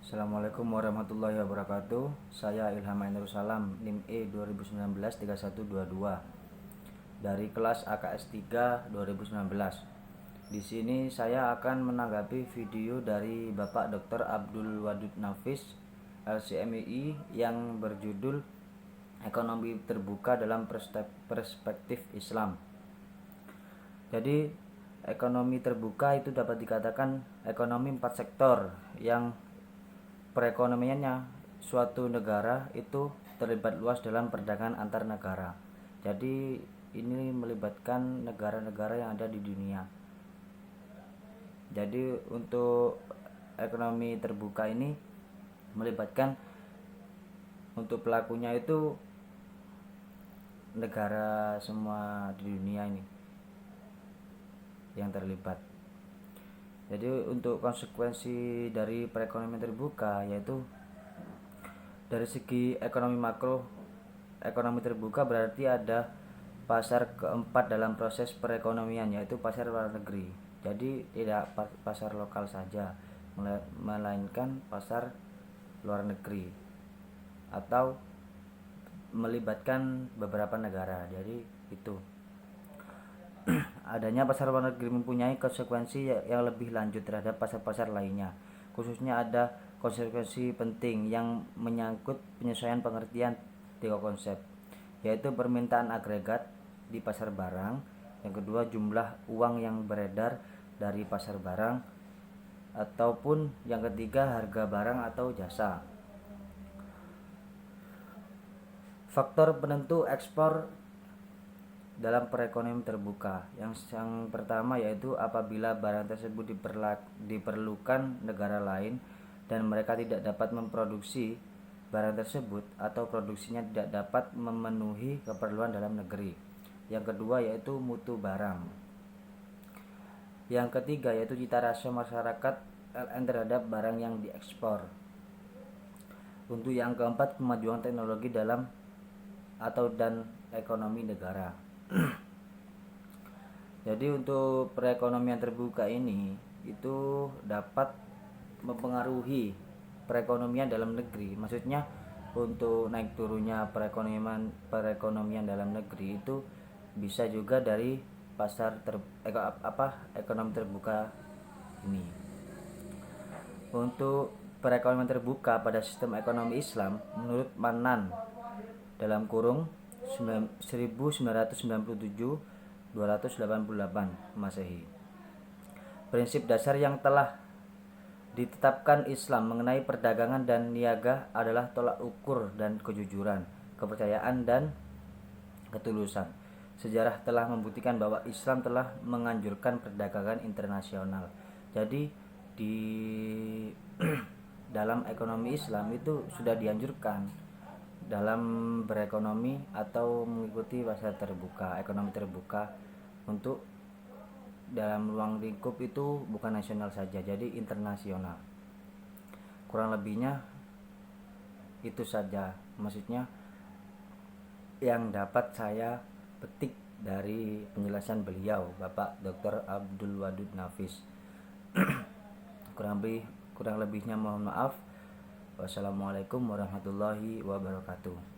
Assalamualaikum warahmatullahi wabarakatuh. Saya Ilham Ainur Salam, NIM E 2019-3122 dari kelas AKS 3 2019. Di sini saya akan menanggapi video dari Bapak Dr. Abdul Wadud Nafis, LCMII, yang berjudul Ekonomi Terbuka dalam Perspektif Islam. Jadi, ekonomi terbuka itu dapat dikatakan ekonomi 4 sektor yang perekonomiannya suatu negara itu terlibat luas dalam perdagangan antar negara. Jadi ini melibatkan negara-negara yang ada di dunia. Jadi untuk ekonomi terbuka ini melibatkan untuk pelakunya itu negara semua di dunia ini yang terlibat. Jadi untuk konsekuensi dari perekonomian terbuka yaitu dari segi ekonomi makro, ekonomi terbuka berarti ada pasar keempat dalam proses perekonomian, yaitu pasar luar negeri. Jadi tidak pasar lokal saja, melainkan pasar luar negeri atau melibatkan beberapa negara. Jadi itu adanya pasar luar negeri mempunyai konsekuensi yang lebih lanjut terhadap pasar-pasar lainnya. Khususnya ada konsekuensi penting yang menyangkut penyesuaian pengertian 3 konsep, yaitu permintaan agregat di pasar barang, yang kedua jumlah uang yang beredar dari pasar barang, ataupun yang ketiga harga barang atau jasa. Faktor penentu ekspor dalam perekonomian terbuka. Yang pertama yaitu apabila barang tersebut diperlukan negara lain dan mereka tidak dapat memproduksi barang tersebut atau produksinya tidak dapat memenuhi keperluan dalam negeri. Yang kedua yaitu mutu barang. Yang ketiga yaitu cita rasa masyarakat LN terhadap barang yang diekspor. Untuk yang keempat, kemajuan teknologi dalam dan ekonomi negara. Jadi untuk perekonomian terbuka ini itu dapat mempengaruhi perekonomian dalam negeri. Maksudnya untuk naik turunnya perekonomian dalam negeri itu bisa juga dari ekonomi terbuka ini. Untuk perekonomian terbuka pada sistem ekonomi Islam menurut Manan dalam kurung 1997-288 Masehi. Prinsip dasar yang telah ditetapkan Islam mengenai perdagangan dan niaga adalah tolak ukur dan kejujuran, kepercayaan dan ketulusan. Sejarah telah membuktikan bahwa Islam telah menganjurkan perdagangan internasional. Jadi di dalam ekonomi Islam itu sudah dianjurkan dalam berekonomi atau mengikuti pasar terbuka, ekonomi terbuka untuk dalam ruang lingkup itu bukan nasional saja, jadi internasional. Kurang lebihnya itu saja, maksudnya yang dapat saya petik dari penjelasan beliau, Bapak Dr. Abdul Wadud Nafis. kurang lebihnya mohon maaf. Wassalamualaikum warahmatullahi wabarakatuh.